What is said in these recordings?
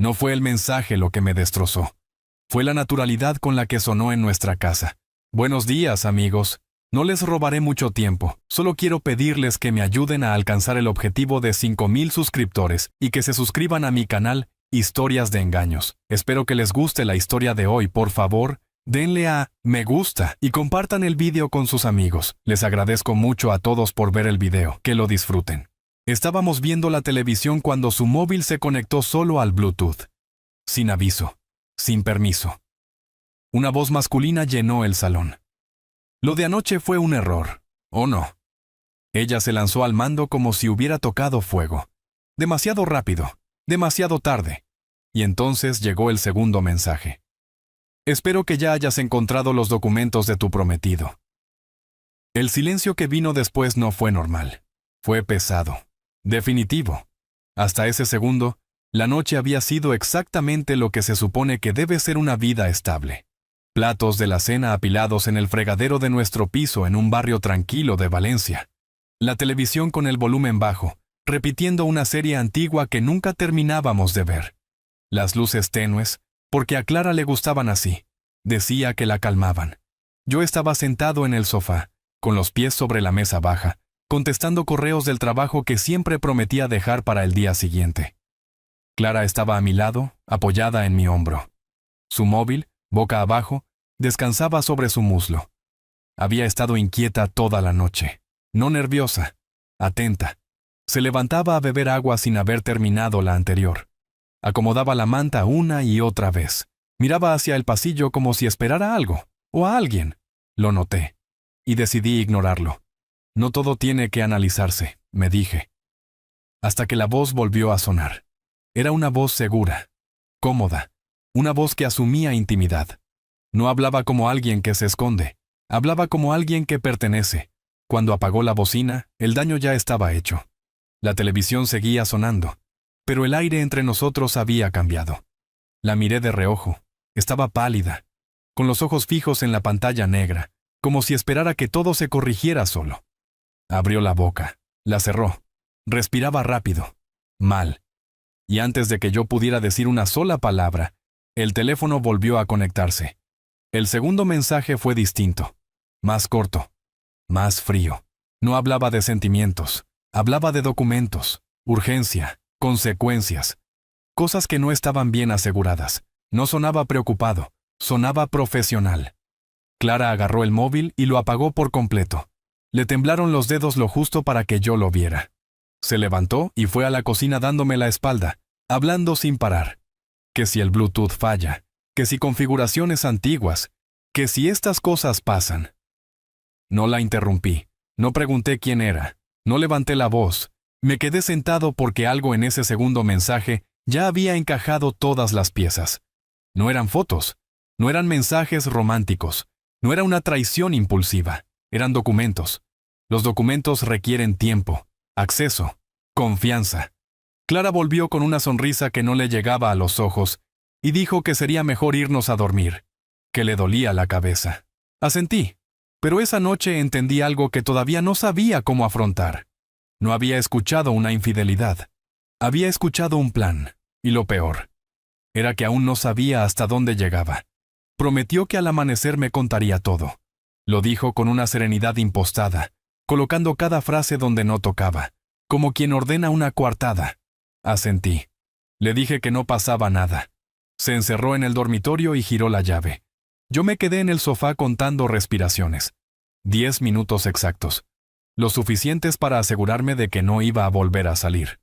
No fue el mensaje lo que me destrozó. Fue la naturalidad con la que sonó en nuestra casa. Buenos días, amigos. No les robaré mucho tiempo. Solo quiero pedirles que me ayuden a alcanzar el objetivo de 5,000 suscriptores y que se suscriban a mi canal Historias de Engaños. Espero que les guste la historia de hoy. Por favor, denle a me gusta y compartan el video con sus amigos. Les agradezco mucho a todos por ver el video. Que lo disfruten. Estábamos viendo la televisión cuando su móvil se conectó solo al Bluetooth. Sin aviso. Sin permiso. Una voz masculina llenó el salón. Lo de anoche fue un error, ¿o no? Ella se lanzó al mando como si hubiera tocado fuego. Demasiado rápido, demasiado tarde. Y entonces llegó el segundo mensaje. Espero que ya hayas encontrado los documentos de tu prometido. El silencio que vino después no fue normal. Fue pesado. Definitivo. Hasta ese segundo, la noche había sido exactamente lo que se supone que debe ser una vida estable. Platos de la cena apilados en el fregadero de nuestro piso en un barrio tranquilo de Valencia. La televisión con el volumen bajo, repitiendo una serie antigua que nunca terminábamos de ver. Las luces tenues, porque a Clara le gustaban así. Decía que la calmaban. Yo estaba sentado en el sofá, con los pies sobre la mesa baja, contestando correos del trabajo que siempre prometía dejar para el día siguiente. Clara estaba a mi lado, apoyada en mi hombro. Su móvil, boca abajo, descansaba sobre su muslo. Había estado inquieta toda la noche, no nerviosa, atenta. Se levantaba a beber agua sin haber terminado la anterior. Acomodaba la manta una y otra vez. Miraba hacia el pasillo como si esperara algo, o a alguien. Lo noté, y decidí ignorarlo. No todo tiene que analizarse, me dije. Hasta que la voz volvió a sonar. Era una voz segura, cómoda, una voz que asumía intimidad. No hablaba como alguien que se esconde, hablaba como alguien que pertenece. Cuando apagó la bocina, el daño ya estaba hecho. La televisión seguía sonando, pero el aire entre nosotros había cambiado. La miré de reojo, estaba pálida, con los ojos fijos en la pantalla negra, como si esperara que todo se corrigiera solo. Abrió la boca, la cerró, respiraba rápido, mal. Y antes de que yo pudiera decir una sola palabra, el teléfono volvió a conectarse. El segundo mensaje fue distinto, más corto, más frío. No hablaba de sentimientos, hablaba de documentos, urgencia, consecuencias, cosas que no estaban bien aseguradas. No sonaba preocupado, sonaba profesional. Clara agarró el móvil y lo apagó por completo. Le temblaron los dedos lo justo para que yo lo viera. Se levantó y fue a la cocina dándome la espalda, hablando sin parar. Que si el Bluetooth falla, que si configuraciones antiguas, que si estas cosas pasan. No la interrumpí, no pregunté quién era, no levanté la voz, me quedé sentado porque algo en ese segundo mensaje ya había encajado todas las piezas. No eran fotos, no eran mensajes románticos, no era una traición impulsiva, eran documentos. Los documentos requieren tiempo, acceso, confianza. Clara volvió con una sonrisa que no le llegaba a los ojos y dijo que sería mejor irnos a dormir, que le dolía la cabeza. Asentí, pero esa noche entendí algo que todavía no sabía cómo afrontar. No había escuchado una infidelidad. Había escuchado un plan, y lo peor era que aún no sabía hasta dónde llegaba. Prometió que al amanecer me contaría todo. Lo dijo con una serenidad impostada, colocando cada frase donde no tocaba, como quien ordena una coartada. Asentí. Le dije que no pasaba nada. Se encerró en el dormitorio y giró la llave. Yo me quedé en el sofá contando respiraciones. 10 minutos exactos. Lo suficientes para asegurarme de que no iba a volver a salir.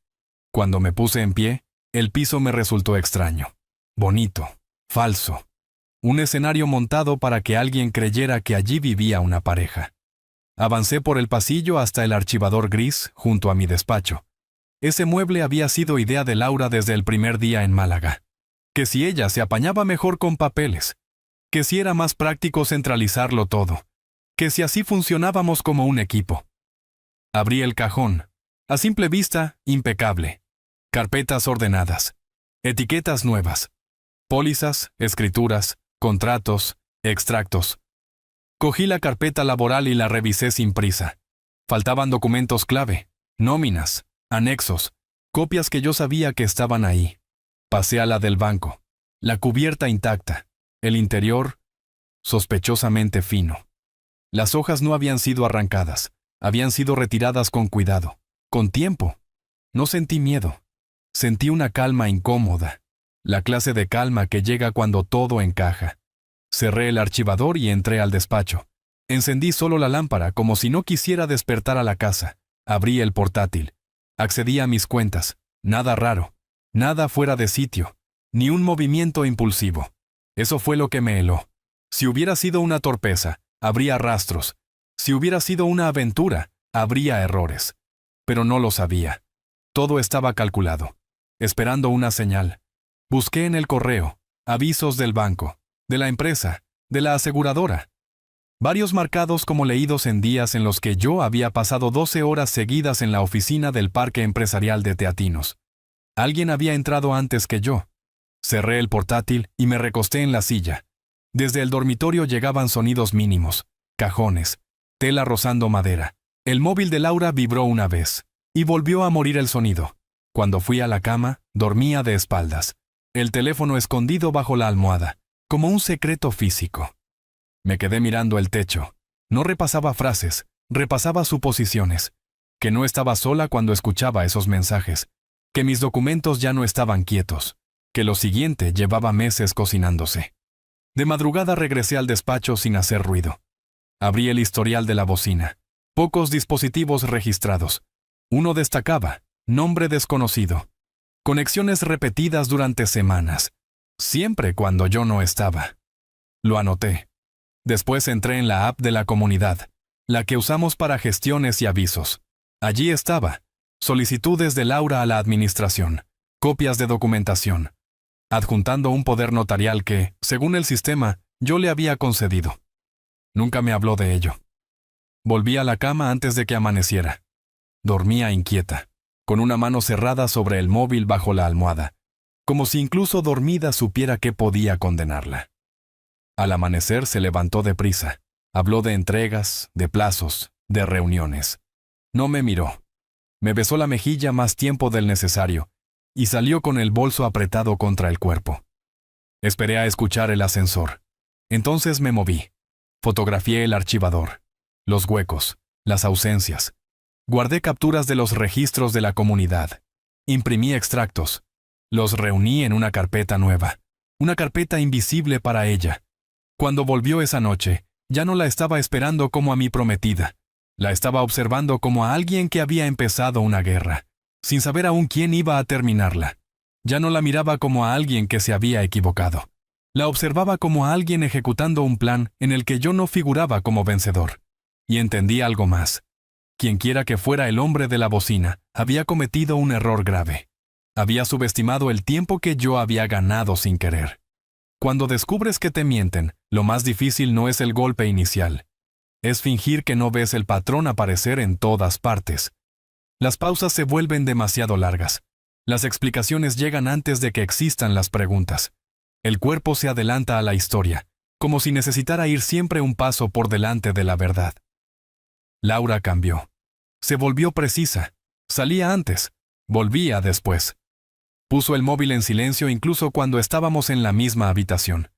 Cuando me puse en pie, el piso me resultó extraño. Bonito. Falso. Un escenario montado para que alguien creyera que allí vivía una pareja. Avancé por el pasillo hasta el archivador gris junto a mi despacho. Ese mueble había sido idea de Laura desde el primer día en Málaga. Que si ella se apañaba mejor con papeles. Que si era más práctico centralizarlo todo. Que si así funcionábamos como un equipo. Abrí el cajón. A simple vista, impecable. Carpetas ordenadas. Etiquetas nuevas. Pólizas, escrituras, contratos, extractos. Cogí la carpeta laboral y la revisé sin prisa. Faltaban documentos clave, nóminas, anexos, copias que yo sabía que estaban ahí. Pasé a la del banco. La cubierta intacta. El interior sospechosamente fino. Las hojas no habían sido arrancadas. Habían sido retiradas con cuidado, con tiempo. No sentí miedo. Sentí una calma incómoda. La clase de calma que llega cuando todo encaja. Cerré el archivador y entré al despacho. Encendí solo la lámpara como si no quisiera despertar a la casa. Abrí el portátil. Accedí a mis cuentas. Nada raro. Nada fuera de sitio. Ni un movimiento impulsivo. Eso fue lo que me heló. Si hubiera sido una torpeza, habría rastros. Si hubiera sido una aventura, habría errores. Pero no lo sabía. Todo estaba calculado. Esperando una señal. Busqué en el correo. Avisos del banco, de la empresa, de la aseguradora. Varios marcados como leídos en días en los que yo había pasado 12 horas seguidas en la oficina del Parque Empresarial de Teatinos. Alguien había entrado antes que yo. Cerré el portátil y me recosté en la silla. Desde el dormitorio llegaban sonidos mínimos, cajones, tela rozando madera. El móvil de Laura vibró una vez, y volvió a morir el sonido. Cuando fui a la cama, dormía de espaldas. El teléfono escondido bajo la almohada, como un secreto físico. Me quedé mirando el techo. No repasaba frases, repasaba suposiciones. Que no estaba sola cuando escuchaba esos mensajes. Que mis documentos ya no estaban quietos. Que lo siguiente llevaba meses cocinándose. De madrugada regresé al despacho sin hacer ruido. Abrí el historial de la bocina. Pocos dispositivos registrados. Uno destacaba, nombre desconocido. Conexiones repetidas durante semanas. Siempre cuando yo no estaba. Lo anoté. Después entré en la app de la comunidad, la que usamos para gestiones y avisos. Allí estaba. Solicitudes de Laura a la administración. Copias de documentación. Adjuntando un poder notarial que, según el sistema, yo le había concedido. Nunca me habló de ello. Volví a la cama antes de que amaneciera. Dormía inquieta, con una mano cerrada sobre el móvil bajo la almohada, como si incluso dormida supiera que podía condenarla. Al amanecer se levantó deprisa. Habló de entregas, de plazos, de reuniones. No me miró. Me besó la mejilla más tiempo del necesario y salió con el bolso apretado contra el cuerpo. Esperé a escuchar el ascensor. Entonces me moví. Fotografié el archivador, los huecos, las ausencias. Guardé capturas de los registros de la comunidad. Imprimí extractos. Los reuní en una carpeta nueva. Una carpeta invisible para ella. Cuando volvió esa noche, ya no la estaba esperando como a mi prometida. La estaba observando como a alguien que había empezado una guerra, sin saber aún quién iba a terminarla. Ya no la miraba como a alguien que se había equivocado. La observaba como a alguien ejecutando un plan en el que yo no figuraba como vencedor. Y entendí algo más. Quienquiera que fuera el hombre de la bocina, había cometido un error grave. Había subestimado el tiempo que yo había ganado sin querer. Cuando descubres que te mienten, lo más difícil no es el golpe inicial. Es fingir que no ves el patrón aparecer en todas partes. Las pausas se vuelven demasiado largas. Las explicaciones llegan antes de que existan las preguntas. El cuerpo se adelanta a la historia, como si necesitara ir siempre un paso por delante de la verdad. Laura cambió. Se volvió precisa. Salía antes. Volvía después. Puso el móvil en silencio incluso cuando estábamos en la misma habitación.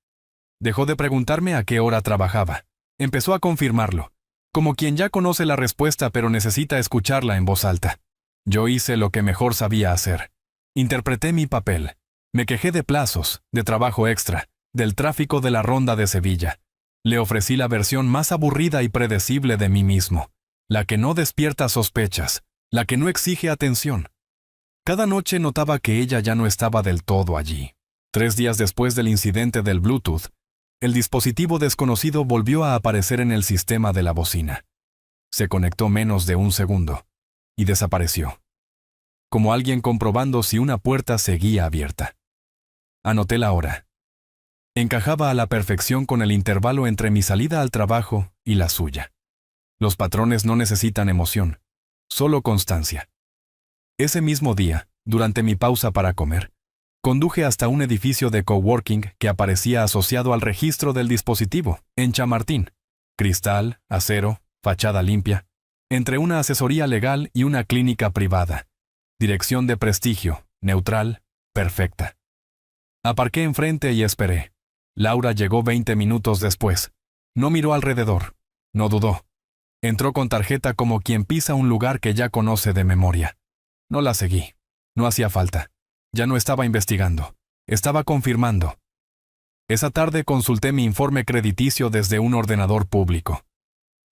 Dejó de preguntarme a qué hora trabajaba. Empezó a confirmarlo, como quien ya conoce la respuesta pero necesita escucharla en voz alta. Yo hice lo que mejor sabía hacer. Interpreté mi papel. Me quejé de plazos, de trabajo extra, del tráfico de la ronda de Sevilla. Le ofrecí la versión más aburrida y predecible de mí mismo, la que no despierta sospechas, la que no exige atención. Cada noche notaba que ella ya no estaba del todo allí. 3 días después del incidente del Bluetooth, el dispositivo desconocido volvió a aparecer en el sistema de la bocina. Se conectó menos de un segundo y desapareció, como alguien comprobando si una puerta seguía abierta. Anoté la hora. Encajaba a la perfección con el intervalo entre mi salida al trabajo y la suya. Los patrones no necesitan emoción, solo constancia. Ese mismo día, durante mi pausa para comer, conduje hasta un edificio de coworking que aparecía asociado al registro del dispositivo, en Chamartín. Cristal, acero, fachada limpia, entre una asesoría legal y una clínica privada. Dirección de prestigio, neutral, perfecta. Aparqué enfrente y esperé. Laura llegó 20 minutos después. No miró alrededor. No dudó. Entró con tarjeta como quien pisa un lugar que ya conoce de memoria. No la seguí. No hacía falta. Ya no estaba investigando. Estaba confirmando. Esa tarde consulté mi informe crediticio desde un ordenador público.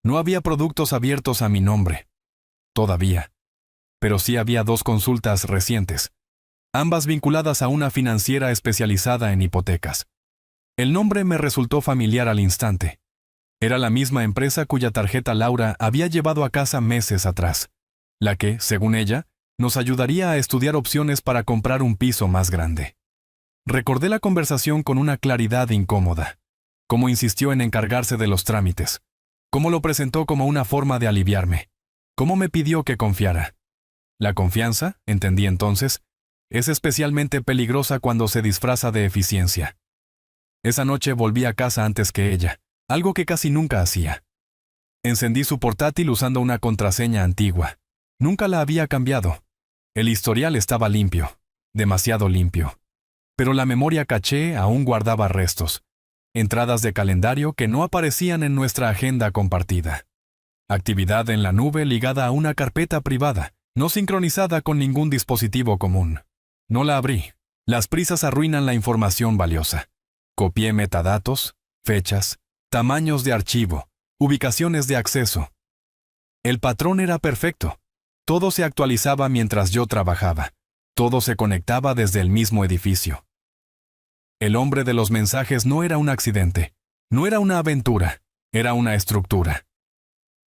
No había productos abiertos a mi nombre. Todavía. Pero sí había 2 consultas recientes, ambas vinculadas a una financiera especializada en hipotecas. El nombre me resultó familiar al instante. Era la misma empresa cuya tarjeta Laura había llevado a casa meses atrás, la que, según ella, nos ayudaría a estudiar opciones para comprar un piso más grande. Recordé la conversación con una claridad incómoda, cómo insistió en encargarse de los trámites, cómo lo presentó como una forma de aliviarme, cómo me pidió que confiara. La confianza, entendí entonces, es especialmente peligrosa cuando se disfraza de eficiencia. Esa noche volví a casa antes que ella, algo que casi nunca hacía. Encendí su portátil usando una contraseña antigua. Nunca la había cambiado. El historial estaba limpio, demasiado limpio. Pero la memoria caché aún guardaba restos, entradas de calendario que no aparecían en nuestra agenda compartida. Actividad en la nube ligada a una carpeta privada, no sincronizada con ningún dispositivo común. No la abrí. Las prisas arruinan la información valiosa. Copié metadatos, fechas, tamaños de archivo, ubicaciones de acceso. El patrón era perfecto. Todo se actualizaba mientras yo trabajaba. Todo se conectaba desde el mismo edificio. El hombre de los mensajes no era un accidente, no era una aventura, era una estructura.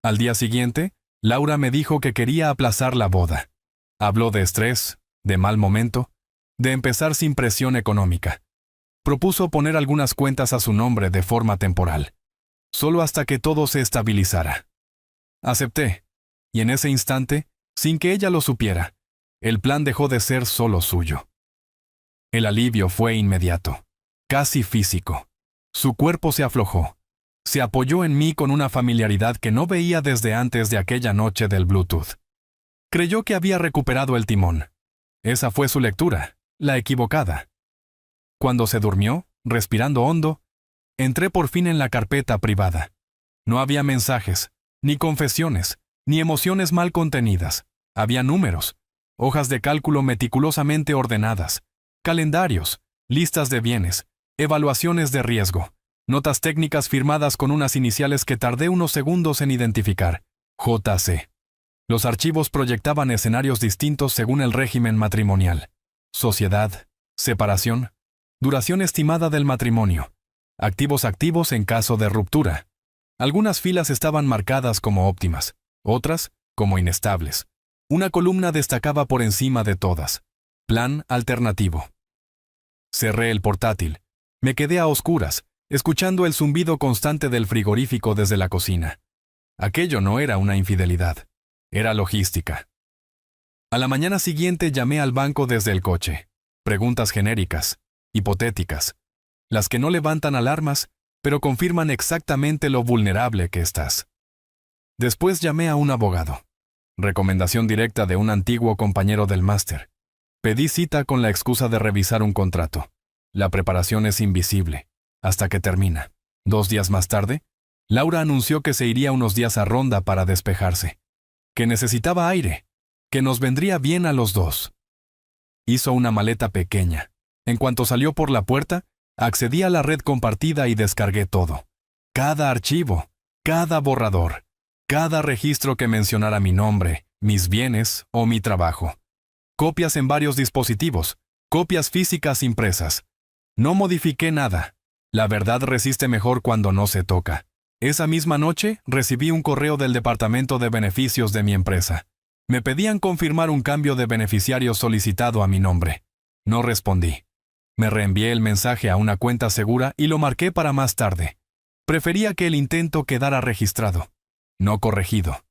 Al día siguiente, Laura me dijo que quería aplazar la boda. Habló de estrés, de mal momento, de empezar sin presión económica. Propuso poner algunas cuentas a su nombre de forma temporal, solo hasta que todo se estabilizara. Acepté, y en ese instante, sin que ella lo supiera, el plan dejó de ser solo suyo. El alivio fue inmediato, casi físico. Su cuerpo se aflojó. Se apoyó en mí con una familiaridad que no veía desde antes de aquella noche del Bluetooth. Creyó que había recuperado el timón. Esa fue su lectura, la equivocada. Cuando se durmió, respirando hondo, entré por fin en la carpeta privada. No había mensajes, ni confesiones, ni emociones mal contenidas. Había números, hojas de cálculo meticulosamente ordenadas, calendarios, listas de bienes, evaluaciones de riesgo, notas técnicas firmadas con unas iniciales que tardé unos segundos en identificar. JC. Los archivos proyectaban escenarios distintos según el régimen matrimonial. Sociedad, separación, duración estimada del matrimonio, activos activos en caso de ruptura. Algunas filas estaban marcadas como óptimas, otras como inestables. Una columna destacaba por encima de todas. Plan alternativo. Cerré el portátil. Me quedé a oscuras, escuchando el zumbido constante del frigorífico desde la cocina. Aquello no era una infidelidad. Era logística. A la mañana siguiente llamé al banco desde el coche. Preguntas genéricas, hipotéticas, las que no levantan alarmas, pero confirman exactamente lo vulnerable que estás. Después llamé a un abogado. Recomendación directa de un antiguo compañero del máster. Pedí cita con la excusa de revisar un contrato. La preparación es invisible, hasta que termina. 2 días más tarde, Laura anunció que se iría unos días a Ronda para despejarse, que necesitaba aire, que nos vendría bien a los dos. Hizo una maleta pequeña. En cuanto salió por la puerta, accedí a la red compartida y descargué todo. Cada archivo, cada borrador, cada registro que mencionara mi nombre, mis bienes o mi trabajo. Copias en varios dispositivos, copias físicas impresas. No modifiqué nada. La verdad resiste mejor cuando no se toca. Esa misma noche recibí un correo del departamento de beneficios de mi empresa. Me pedían confirmar un cambio de beneficiario solicitado a mi nombre. No respondí. Me reenvié el mensaje a una cuenta segura y lo marqué para más tarde. Prefería que el intento quedara registrado, no corregido.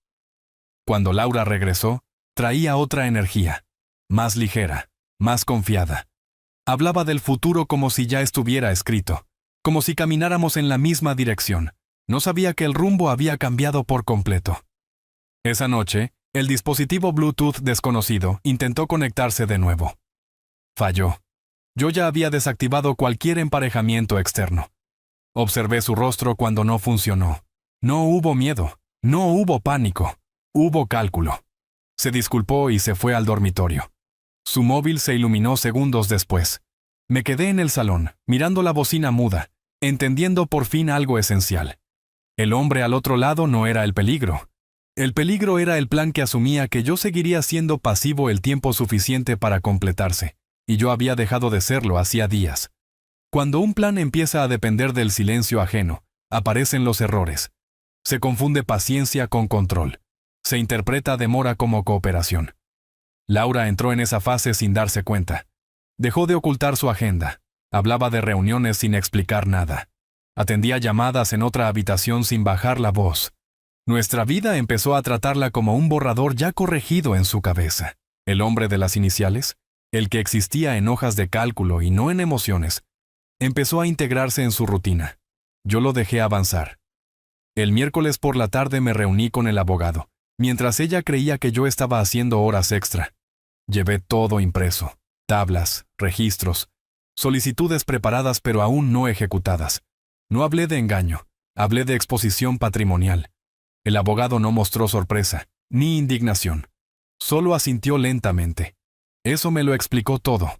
Cuando Laura regresó, traía otra energía, más ligera, más confiada. Hablaba del futuro como si ya estuviera escrito, como si camináramos en la misma dirección. No sabía que el rumbo había cambiado por completo. Esa noche, el dispositivo Bluetooth desconocido intentó conectarse de nuevo. Falló. Yo ya había desactivado cualquier emparejamiento externo. Observé su rostro cuando no funcionó. No hubo miedo, no hubo pánico, hubo cálculo. Se disculpó y se fue al dormitorio. Su móvil se iluminó segundos después. Me quedé en el salón, mirando la bocina muda, entendiendo por fin algo esencial. El hombre al otro lado no era el peligro. El peligro era el plan que asumía que yo seguiría siendo pasivo el tiempo suficiente para completarse, y yo había dejado de serlo hacía días. Cuando un plan empieza a depender del silencio ajeno, aparecen los errores. Se confunde paciencia con control. Se interpreta demora como cooperación. Laura entró en esa fase sin darse cuenta. Dejó de ocultar su agenda. Hablaba de reuniones sin explicar nada. Atendía llamadas en otra habitación sin bajar la voz. Nuestra vida empezó a tratarla como un borrador ya corregido en su cabeza. El hombre de las iniciales, el que existía en hojas de cálculo y no en emociones, empezó a integrarse en su rutina. Yo lo dejé avanzar. El miércoles por la tarde me reuní con el abogado, mientras ella creía que yo estaba haciendo horas extra. Llevé todo impreso, tablas, registros, solicitudes preparadas pero aún no ejecutadas. No hablé de engaño, hablé de exposición patrimonial. El abogado no mostró sorpresa, ni indignación. Solo asintió lentamente. Eso me lo explicó todo.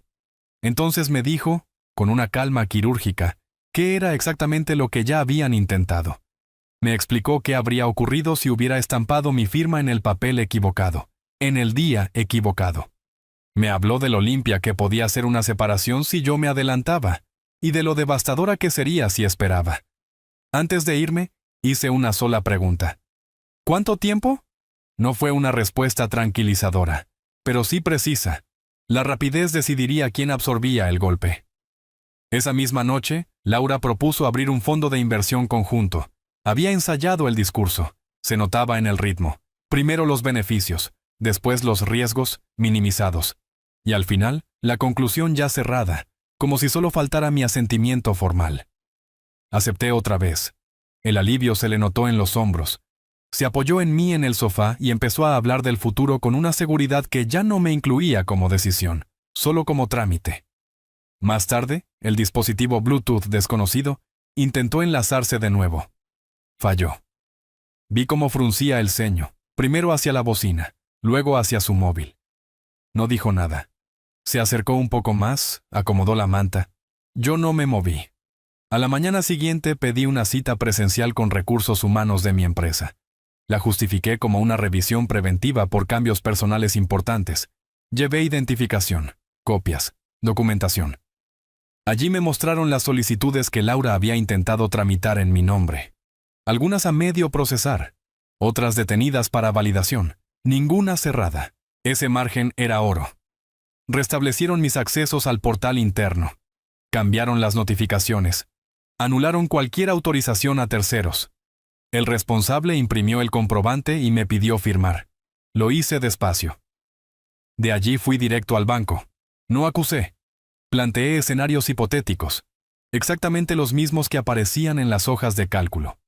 Entonces me dijo, con una calma quirúrgica, qué era exactamente lo que ya habían intentado. Me explicó qué habría ocurrido si hubiera estampado mi firma en el papel equivocado, en el día equivocado. Me habló de lo limpia que podía ser una separación si yo me adelantaba, y de lo devastadora que sería si esperaba. Antes de irme, hice una sola pregunta. ¿Cuánto tiempo? No fue una respuesta tranquilizadora, pero sí precisa. La rapidez decidiría quién absorbía el golpe. Esa misma noche, Laura propuso abrir un fondo de inversión conjunto. Había ensayado el discurso. Se notaba en el ritmo. Primero los beneficios, después los riesgos, minimizados. Y al final, la conclusión ya cerrada, como si solo faltara mi asentimiento formal. Acepté otra vez. El alivio se le notó en los hombros. Se apoyó en mí en el sofá y empezó a hablar del futuro con una seguridad que ya no me incluía como decisión, solo como trámite. Más tarde, el dispositivo Bluetooth desconocido intentó enlazarse de nuevo. Falló. Vi cómo fruncía el ceño, primero hacia la bocina, luego hacia su móvil. No dijo nada. Se acercó un poco más, acomodó la manta. Yo no me moví. A la mañana siguiente pedí una cita presencial con recursos humanos de mi empresa. La justifiqué como una revisión preventiva por cambios personales importantes. Llevé identificación, copias, documentación. Allí me mostraron las solicitudes que Laura había intentado tramitar en mi nombre. Algunas a medio procesar, otras detenidas para validación, ninguna cerrada. Ese margen era oro. Restablecieron mis accesos al portal interno. Cambiaron las notificaciones. Anularon cualquier autorización a terceros. El responsable imprimió el comprobante y me pidió firmar. Lo hice despacio. De allí fui directo al banco. No acusé. Planteé escenarios hipotéticos, exactamente los mismos que aparecían en las hojas de cálculo.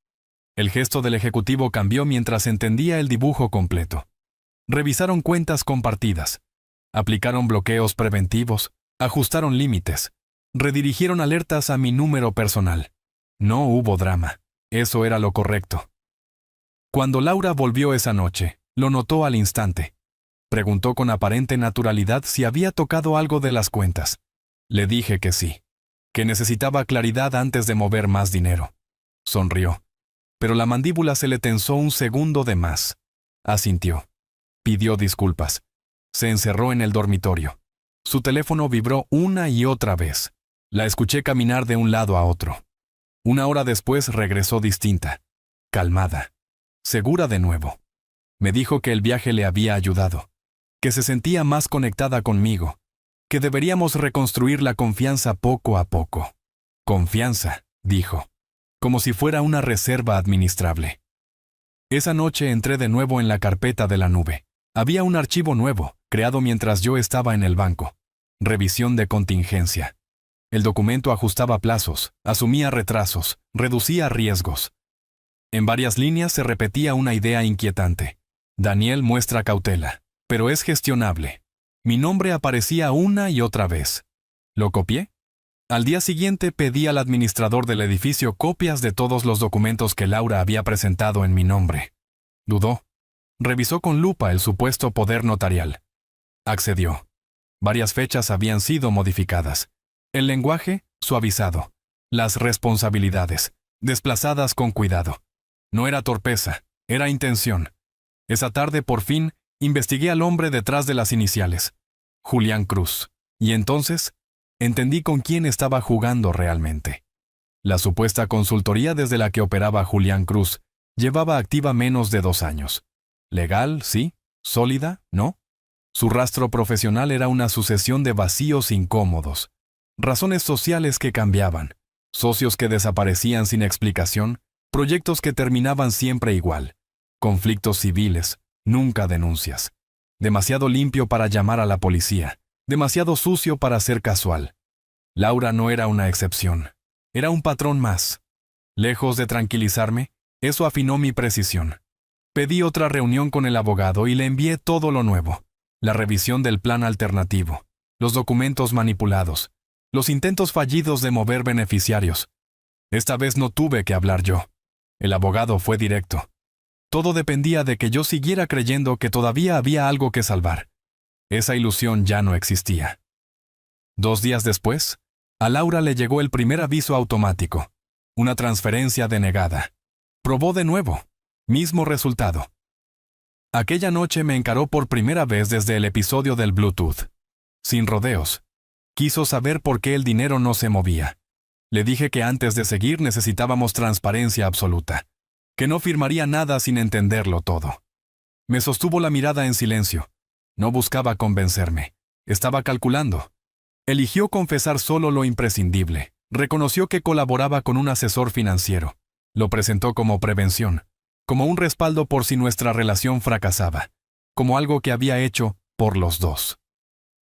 El gesto del ejecutivo cambió mientras entendía el dibujo completo. Revisaron cuentas compartidas. Aplicaron bloqueos preventivos, ajustaron límites, redirigieron alertas a mi número personal. No hubo drama. Eso era lo correcto. Cuando Laura volvió esa noche, lo notó al instante. Preguntó con aparente naturalidad si había tocado algo de las cuentas. Le dije que sí, que necesitaba claridad antes de mover más dinero. Sonrió, pero la mandíbula se le tensó un segundo de más. Asintió. Pidió disculpas. Se encerró en el dormitorio. Su teléfono vibró una y otra vez. La escuché caminar de un lado a otro. Una hora después regresó distinta, calmada, segura de nuevo. Me dijo que el viaje le había ayudado, que se sentía más conectada conmigo, que deberíamos reconstruir la confianza poco a poco. Confianza, dijo, como si fuera una reserva administrable. Esa noche entré de nuevo en la carpeta de la nube. Había un archivo nuevo, creado mientras yo estaba en el banco. Revisión de contingencia. El documento ajustaba plazos, asumía retrasos, reducía riesgos. En varias líneas se repetía una idea inquietante. Daniel muestra cautela, pero es gestionable. Mi nombre aparecía una y otra vez. ¿Lo copié? Al día siguiente pedí al administrador del edificio copias de todos los documentos que Laura había presentado en mi nombre. Dudó. Revisó con lupa el supuesto poder notarial. Accedió. Varias fechas habían sido modificadas. El lenguaje, suavizado. Las responsabilidades, desplazadas con cuidado. No era torpeza, era intención. Esa tarde, por fin, investigué al hombre detrás de las iniciales. Julián Cruz. Y entonces, entendí con quién estaba jugando realmente. La supuesta consultoría desde la que operaba Julián Cruz llevaba activa menos de 2 años. Legal, sí. Sólida, no. Su rastro profesional era una sucesión de vacíos incómodos. Razones sociales que cambiaban. Socios que desaparecían sin explicación. Proyectos que terminaban siempre igual. Conflictos civiles, nunca denuncias. Demasiado limpio para llamar a la policía. Demasiado sucio para ser casual. Laura no era una excepción. Era un patrón más. Lejos de tranquilizarme, eso afinó mi precisión. Pedí otra reunión con el abogado y le envié todo lo nuevo. La revisión del plan alternativo, los documentos manipulados, los intentos fallidos de mover beneficiarios. Esta vez no tuve que hablar yo. El abogado fue directo. Todo dependía de que yo siguiera creyendo que todavía había algo que salvar. Esa ilusión ya no existía. 2 días después, a Laura le llegó el primer aviso automático. Una transferencia denegada. Probó de nuevo. Mismo resultado. Aquella noche me encaró por primera vez desde el episodio del Bluetooth. Sin rodeos. Quiso saber por qué el dinero no se movía. Le dije que antes de seguir necesitábamos transparencia absoluta. Que no firmaría nada sin entenderlo todo. Me sostuvo la mirada en silencio. No buscaba convencerme. Estaba calculando. Eligió confesar solo lo imprescindible. Reconoció que colaboraba con un asesor financiero. Lo presentó como prevención. Como un respaldo por si nuestra relación fracasaba. Como algo que había hecho por los dos.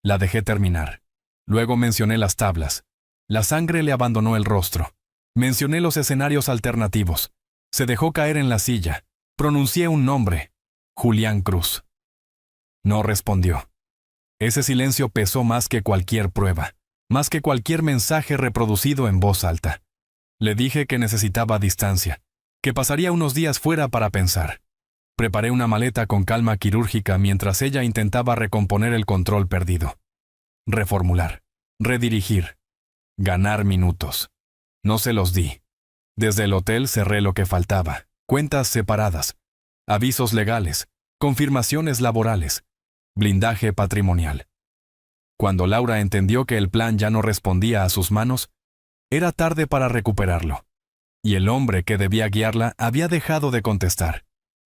La dejé terminar. Luego mencioné las tablas. La sangre le abandonó el rostro. Mencioné los escenarios alternativos. Se dejó caer en la silla. Pronuncié un nombre. Julián Cruz. No respondió. Ese silencio pesó más que cualquier prueba. Más que cualquier mensaje reproducido en voz alta. Le dije que necesitaba distancia. Que pasaría unos días fuera para pensar. Preparé una maleta con calma quirúrgica mientras ella intentaba recomponer el control perdido. Reformular. Redirigir. Ganar minutos. No se los di. Desde el hotel cerré lo que faltaba. Cuentas separadas. Avisos legales. Confirmaciones laborales. Blindaje patrimonial. Cuando Laura entendió que el plan ya no respondía a sus manos, era tarde para recuperarlo. Y el hombre que debía guiarla había dejado de contestar.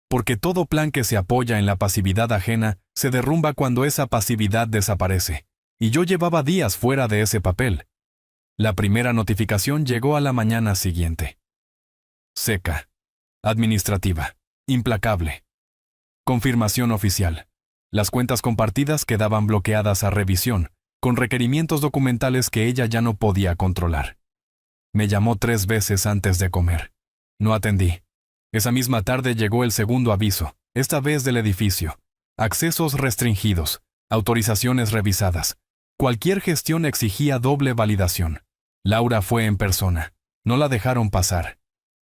Porque todo plan que se apoya en la pasividad ajena se derrumba cuando esa pasividad desaparece. Y yo llevaba días fuera de ese papel. La primera notificación llegó a la mañana siguiente. Seca. Administrativa. Implacable. Confirmación oficial. Las cuentas compartidas quedaban bloqueadas a revisión, con requerimientos documentales que ella ya no podía controlar. Me llamó 3 veces antes de comer. No atendí. Esa misma tarde llegó el segundo aviso, esta vez del edificio. Accesos restringidos, autorizaciones revisadas. Cualquier gestión exigía doble validación. Laura fue en persona. No la dejaron pasar.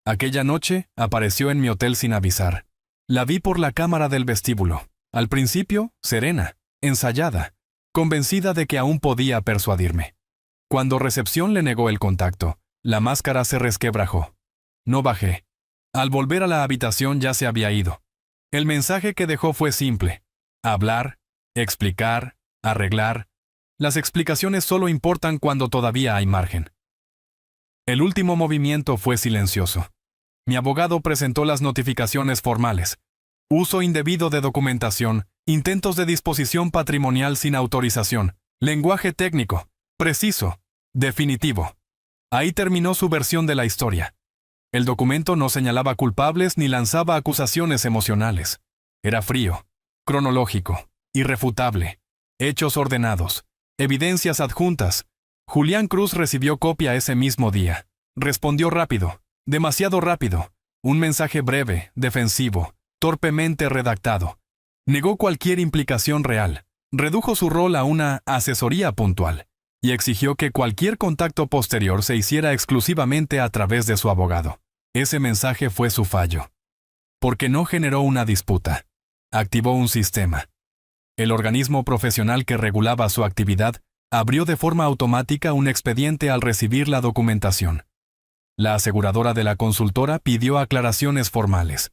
Aquella noche apareció en mi hotel sin avisar. La vi por la cámara del vestíbulo. Al principio, serena, ensayada, convencida de que aún podía persuadirme. Cuando recepción le negó el contacto, la máscara se resquebrajó. No bajé. Al volver a la habitación ya se había ido. El mensaje que dejó fue simple. Hablar, explicar, arreglar. Las explicaciones solo importan cuando todavía hay margen. El último movimiento fue silencioso. Mi abogado presentó las notificaciones formales. Uso indebido de documentación, intentos de disposición patrimonial sin autorización, lenguaje técnico, preciso, definitivo. Ahí terminó su versión de la historia. El documento no señalaba culpables ni lanzaba acusaciones emocionales. Era frío, cronológico, irrefutable, hechos ordenados, evidencias adjuntas. Julián Cruz recibió copia ese mismo día. Respondió rápido, demasiado rápido. Un mensaje breve, defensivo, torpemente redactado. Negó cualquier implicación real. Redujo su rol a una asesoría puntual. y exigió que cualquier contacto posterior se hiciera exclusivamente a través de su abogado. Ese mensaje fue su fallo. Porque no generó una disputa. Activó un sistema. El organismo profesional que regulaba su actividad abrió de forma automática un expediente al recibir la documentación. La aseguradora de la consultora pidió aclaraciones formales.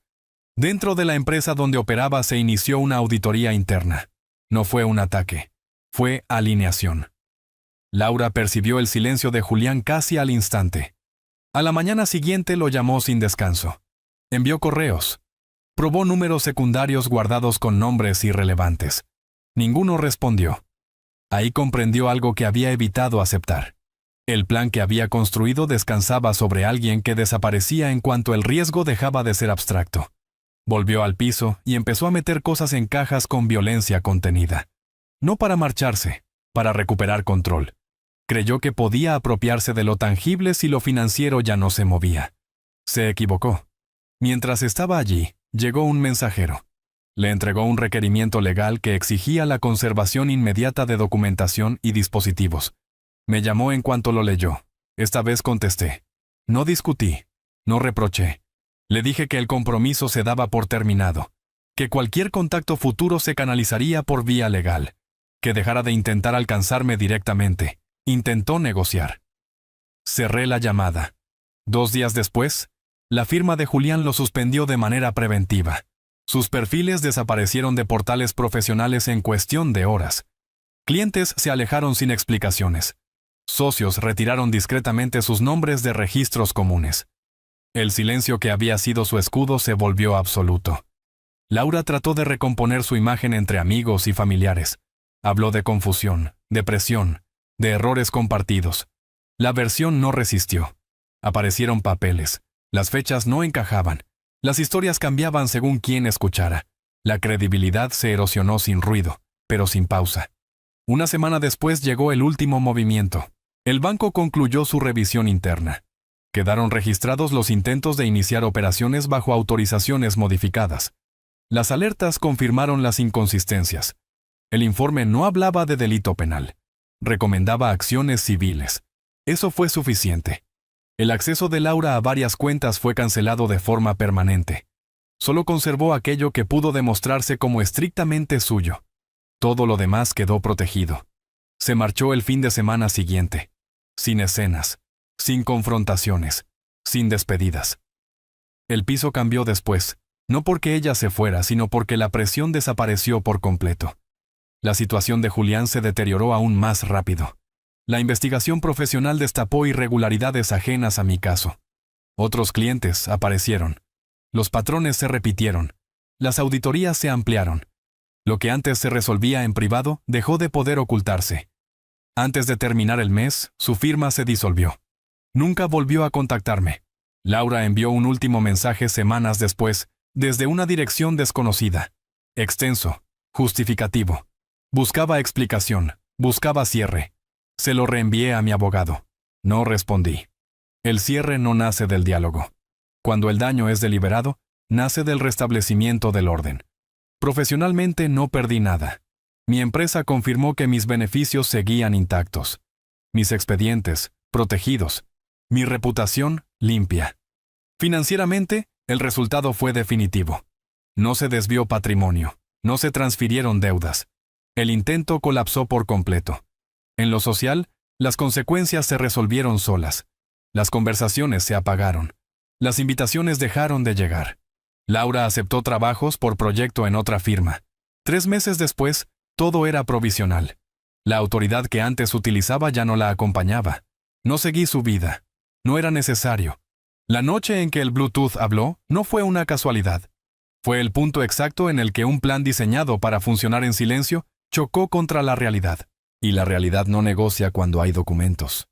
Dentro de la empresa donde operaba se inició una auditoría interna. No fue un ataque. Fue alineación. Laura percibió el silencio de Julián casi al instante. A la mañana siguiente lo llamó sin descanso. Envió correos. Probó números secundarios guardados con nombres irrelevantes. Ninguno respondió. Ahí comprendió algo que había evitado aceptar. El plan que había construido descansaba sobre alguien que desaparecía en cuanto el riesgo dejaba de ser abstracto. Volvió al piso y empezó a meter cosas en cajas con violencia contenida. No para marcharse, para recuperar control. Creyó que podía apropiarse de lo tangible si lo financiero ya no se movía. Se equivocó. Mientras estaba allí, llegó un mensajero. Le entregó un requerimiento legal que exigía la conservación inmediata de documentación y dispositivos. Me llamó en cuanto lo leyó. Esta vez contesté. No discutí. No reproché. Le dije que el compromiso se daba por terminado. Que cualquier contacto futuro se canalizaría por vía legal. Que dejara de intentar alcanzarme directamente. Intentó negociar. Cerré la llamada. 2 días después, la firma de Julián lo suspendió de manera preventiva. Sus perfiles desaparecieron de portales profesionales en cuestión de horas. Clientes se alejaron sin explicaciones. Socios retiraron discretamente sus nombres de registros comunes. El silencio que había sido su escudo se volvió absoluto. Laura trató de recomponer su imagen entre amigos y familiares. Habló de confusión, depresión, de errores compartidos. La versión no resistió. Aparecieron papeles. Las fechas no encajaban. Las historias cambiaban según quién escuchara. La credibilidad se erosionó sin ruido, pero sin pausa. Una semana después llegó el último movimiento. El banco concluyó su revisión interna. Quedaron registrados los intentos de iniciar operaciones bajo autorizaciones modificadas. Las alertas confirmaron las inconsistencias. El informe no hablaba de delito penal. Recomendaba acciones civiles. Eso fue suficiente. El acceso de Laura a varias cuentas fue cancelado de forma permanente. Solo conservó aquello que pudo demostrarse como estrictamente suyo. Todo lo demás quedó protegido. Se marchó el fin de semana siguiente. Sin escenas. Sin confrontaciones. Sin despedidas. El piso cambió después, no porque ella se fuera, sino porque la presión desapareció por completo. La situación de Julián se deterioró aún más rápido. La investigación profesional destapó irregularidades ajenas a mi caso. Otros clientes aparecieron. Los patrones se repitieron. Las auditorías se ampliaron. Lo que antes se resolvía en privado dejó de poder ocultarse. Antes de terminar el mes, su firma se disolvió. Nunca volvió a contactarme. Laura envió un último mensaje semanas después, desde una dirección desconocida. Extenso, justificativo. Buscaba explicación, buscaba cierre. Se lo reenvié a mi abogado. No respondí. El cierre no nace del diálogo. Cuando el daño es deliberado, nace del restablecimiento del orden. Profesionalmente no perdí nada. Mi empresa confirmó que mis beneficios seguían intactos. Mis expedientes, protegidos. Mi reputación, limpia. Financieramente, el resultado fue definitivo. No se desvió patrimonio. No se transfirieron deudas. El intento colapsó por completo. En lo social, las consecuencias se resolvieron solas. Las conversaciones se apagaron. Las invitaciones dejaron de llegar. Laura aceptó trabajos por proyecto en otra firma. 3 meses después, todo era provisional. La autoridad que antes utilizaba ya no la acompañaba. No seguí su vida. No era necesario. La noche en que el Bluetooth habló no fue una casualidad. Fue el punto exacto en el que un plan diseñado para funcionar en silencio chocó contra la realidad. Y la realidad no negocia cuando hay documentos.